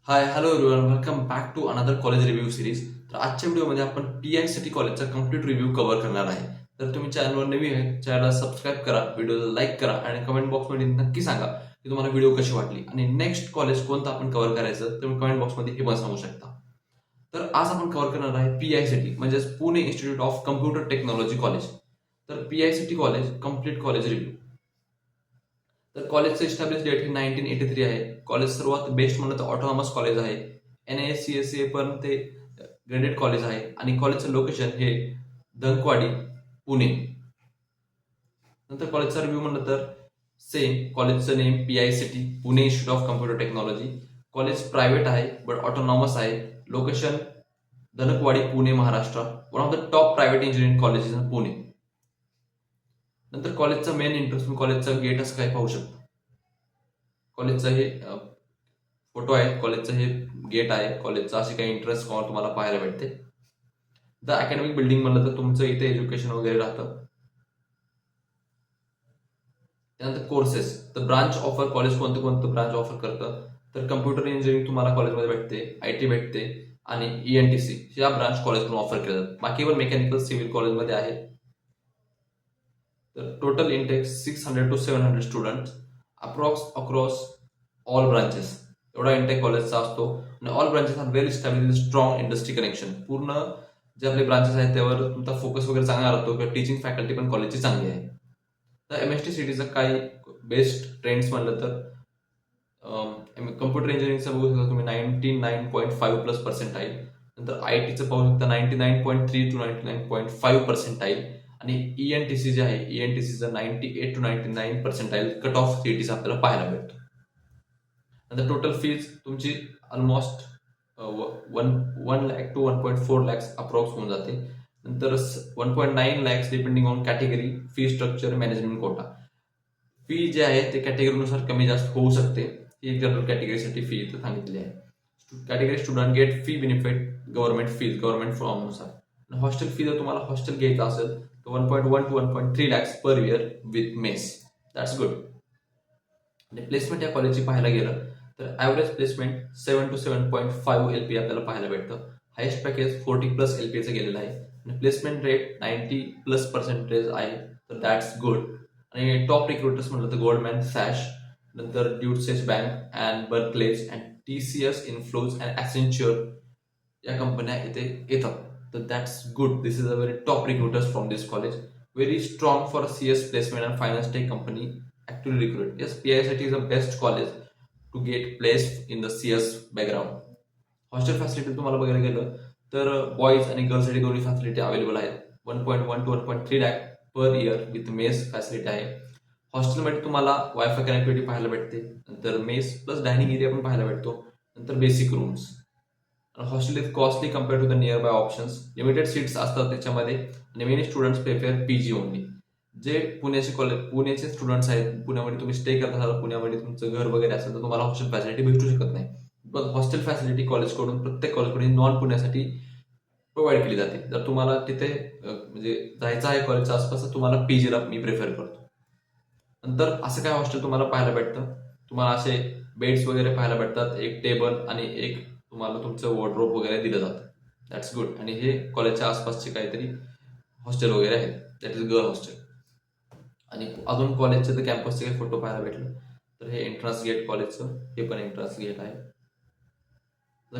High hello everyone welcome back to another college review series. तर आजच्या व्हिडिओमध्ये आपण पीआय सिटी कॉलेजचा कम्प्लीट रिव्ह्यू कव्हर करणार आहे. तर तुम्ही चॅनलवर नवीन आहे, चॅनलला सबस्क्राईब करा, व्हिडिओला लाईक करा आणि कमेंट बॉक्समध्ये नक्की सांगा की तुम्हाला व्हिडिओ कशी वाटली आणि नेक्स्ट कॉलेज कोणतं आपण कव्हर करायचं तुम्ही कमेंट बॉक्समध्ये हे पण सांगू शकता. तर आज आपण कव्हर करणार आहे पीआय सिटी म्हणजेच Pune institute of computer technology college. तर PI CT college complete college review. तर कॉलेजचं इस्टॅब्लिश डेट ही 1983 आहे. कॉलेज सर्वात बेस्ट म्हणलं तर ऑटोनॉमस कॉलेज आहे. NACSA पण ते ग्रेडेड कॉलेज आहे आणि कॉलेजचं लोकेशन हे धनकवाडी पुणे. नंतर कॉलेजचा रिव्ह्यू म्हणलं तर सेम कॉलेजचं name PI CT Pune institute of computer technology. College private आहे बट ऑटोनॉमस आहे. Location Dhankawadi Pune Maharashtra. One of the top private engineering colleges in Pune. नंतर कॉलेजचा मेन इंटरेस्ट तुम्ही कॉलेजचं गेट असं काय पाहू शकता. कॉलेजचं हे फोटो आहे, कॉलेजचं हे गेट आहे, कॉलेजचा असे काही इंटरेस्ट तुम्हाला पाहायला भेटते. द अकॅडमिक बिल्डिंग म्हणलं तर तुमचं इथे एज्युकेशन वगैरे राहतं. त्यानंतर कोर्सेस तर ब्रांच ऑफर कॉलेज कोणतं कोणतं ब्रांच ऑफर करतं तर कम्प्युटर इंजिनिअरिंग तुम्हाला कॉलेजमध्ये भेटते, IT भेटते आणि ENTC या ब्रांच कॉलेजकडून ऑफर केल्या जातात. बाकीवर मेकॅनिकल सिव्हिल कॉलेजमध्ये आहे. तर total intake 600 to 700 student across all branches एवढा इंटेक कॉलेजचा असतो आणि ऑल ब्रांचेस आर वेल इस्टॅब्लिश स्ट्रॉंग इंडस्ट्री कनेक्शन. पूर्ण जे आपले ब्रांचेस आहेत त्यावर तुमचा फोकस वगैरे चांगला राहतो किंवा टीचिंग फॅकल्टी पण कॉलेजची चांगली आहे. तर MST सिटीचं काही बेस्ट ट्रेंड्स म्हणलं तर कम्प्युटर इंजिनिअरिंगचं बघू शकता तुम्ही 99.5 प्लस पर्सेंटाईल. नंतर ITचं पाहू शकता 99.3 to 99.5 पर्सेंटाईल आणि ENTC जे आहे ENTCचं 98 to 99 पर्सेंटाईल कट ऑफ सिटीचा आपल्याला पाहायला भेटतो. नंतर टोटल फीज तुमची almost 1 lakh to 1.4 lakhs approx होऊन जाते. नंतर 1.9 lakhs depending on category fee structure management quota. Fee जे आहे ते कॅटेगरीनुसार कमी जास्त होऊ शकते. ही एक जनरल कॅटेगरीसाठी फी इथं सांगितली आहे. Category student get fee benefit government fees government फॉर्मनुसार. हॉस्टेल फी जर तुम्हाला हॉस्टेल घ्यायचं असेल तर 1.1 to 1.3 lakhs per year with mess. That's good. आणि प्लेसमेंट या कॉलेजची पाहायला गेलं तर ॲव्हरेज प्लेसमेंट 7 to 7.5 LP आपल्याला पाहायला भेटतं. हायेस्ट पॅकेज 40 प्लस LPचं गेलेलं आहे आणि प्लेसमेंट रेट 90 प्लस पर्सेंटेज आहे. तर दॅट्स गुड. आणि टॉप रिक्रुटर्स म्हटलं तर गोल्डमॅन सॅश, नंतर Deutsche bank and Barclays and TCS Infosys and Accenture या कंपन्या इथे येतात. तर that's good. This is a very top recruiters from this college. Very strong for CS placement and finance tech company actually recruit. Yes, PICT is the best college to get placed in the CS background. Hostel facility तुम्हाला बघायला गेलं तर boys आणि गर्ल्ससाठी दोन्ही facility available आहेत. 1.1 to 1.3 lakh per year with mess facility आहे. हॉस्टेलमध्ये तुम्हाला वायफाय कनेक्टिव्हिटी पाहायला भेटते. नंतर मेस प्लस डायनिंग एरिया पण पाहायला भेटतो. नंतर basic rooms. Hostel is costly compare to the nearby options. Limited seats असतात त्याच्यामध्ये आणि many students prefer PG only. जे पुण्याचे स्टुडंट्स आहेत, पुण्यामध्ये तुम्ही स्टे करत असाल, पुण्यामध्ये तुमचं घर वगैरे असेल तर तुम्हाला हॉस्टेल फॅसिलिटी भेटू शकत नाही. पण हॉस्टेल फॅसिलिटी कॉलेजकडून प्रत्येक कॉलेजकडून नॉन पुण्यासाठी प्रोव्हाइड केली जाते. जर तुम्हाला तिथे म्हणजे जायचं आहे कॉलेजच्या आसपास तर तुम्हाला PGला मी प्रिफर करतो. नंतर असं काय हॉस्टेल तुम्हाला पाहायला भेटतं, तुम्हाला असे बेड्स वगैरे पाहायला भेटतात, एक टेबल आणि एक तुम्हाला तुमचं वॉर्डरोब वगैरे दिलं जातं. That's good. आणि हे कॉलेजच्या आसपासचे काहीतरी हॉस्टेल वगैरे आहेत. That is girl hostel. आणि अजून कॉलेजचे तर कॅम्पसचे काही फोटो पाहायला भेटले तर हे एंट्रन्स गेट कॉलेजचं, हे पण एंट्रन्स गेट आहे.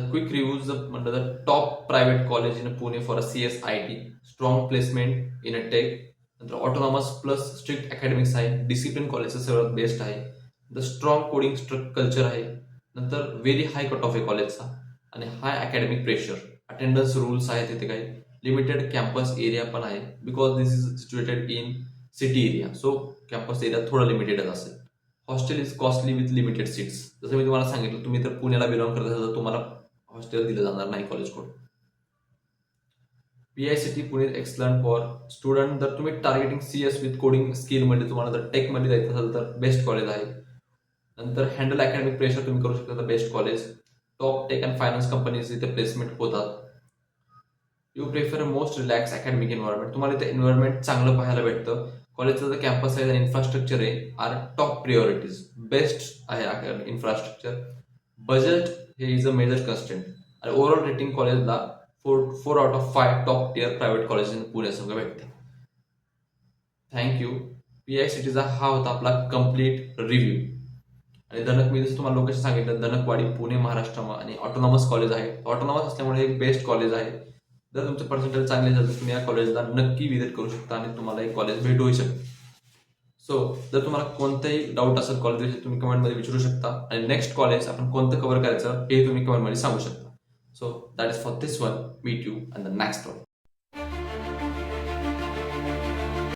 क्विक रिव्ह्यूज म्हणलं तर top private college in Pune for CS IT, strong placement in a tech. नंतर ऑटोनॉमस प्लस स्ट्रिक्ट अकॅडमिक्स आहे. डिसिप्लिन कॉलेजचं सर्वात बेस्ट आहे. द स्ट्रॉंग कोडिंग कल्चर आहे. नंतर व्हेरी हाय कट ऑफ आहे कॉलेजचा आणि हाय अकॅडमिक प्रेशर. अटेंडन्स रूल्स आहेत तिथे काही. लिमिटेड कॅम्पस एरिया पण आहे because this is situated in city area. So campus area थोडा लिमिटेडच असेल. Hostel is costly with limited seats. जसं मी तुम्हाला सांगितलं, तुम्ही तर पुण्याला बिलॉंग करत असाल तर तुम्हाला हॉस्टेल दिलं जाणार नाही कॉलेजकडून. PICT Pune excellent for student. जर तुम्ही टार्गेटिंग CS विथ कोडिंग स्किलमध्ये तुम्हाला जर टेकमध्ये जायचं असेल तर बेस्ट कॉलेज आहे. नंतर हँडल अकॅडमिक प्रेशर तुम्ही करू शकता तर best college. Top tech and finance companies इथे प्लेसमेंट होतात. You prefer most relax academic environment. तुम्हाला इथे एन्व्हायरमेंट चांगलं पाहायला भेटतं. कॉलेजचं जर कॅम्पस आहे आणि इन्फ्रास्ट्रक्चर आहे आर टॉप प्रिओरिटीज. बेस्ट आहे इन्फ्रास्ट्रक्चर. बजेट हे इज अ मेजर कन्स्टंट. आणि ओव्हरऑल रेटिंग कॉलेजला 4 out of 5 top tear private college in Pune सगळं भेटते. थँक्यू. PICTचा हा होता आपला कम्प्लीट रिव्ह्यू. आणि धनक मी जसं तुम्हाला लोकेशन सांगितलं, धनकवाडी पुणे महाराष्ट्र आणि ऑटोनॉमस कॉलेज आहे. ऑटोनॉमस असल्यामुळे एक बेस्ट कॉलेज आहे. जर तुमचे पर्सेंटेज चांगले झाले तर तुम्ही या कॉलेजला नक्की विजिट करू शकता आणि तुम्हाला एक कॉलेज भेटूही शकते. सो जर तुम्हाला कोणताही डाऊट असेल कॉलेजविषयी तुम्ही कमेंटमध्ये विचारू शकता आणि नेक्स्ट कॉलेज आपण कोणतं कव्हर करायचं हे तुम्ही कमेंटमध्ये सांगू शकता. So that is for this one. Meet you and the next one.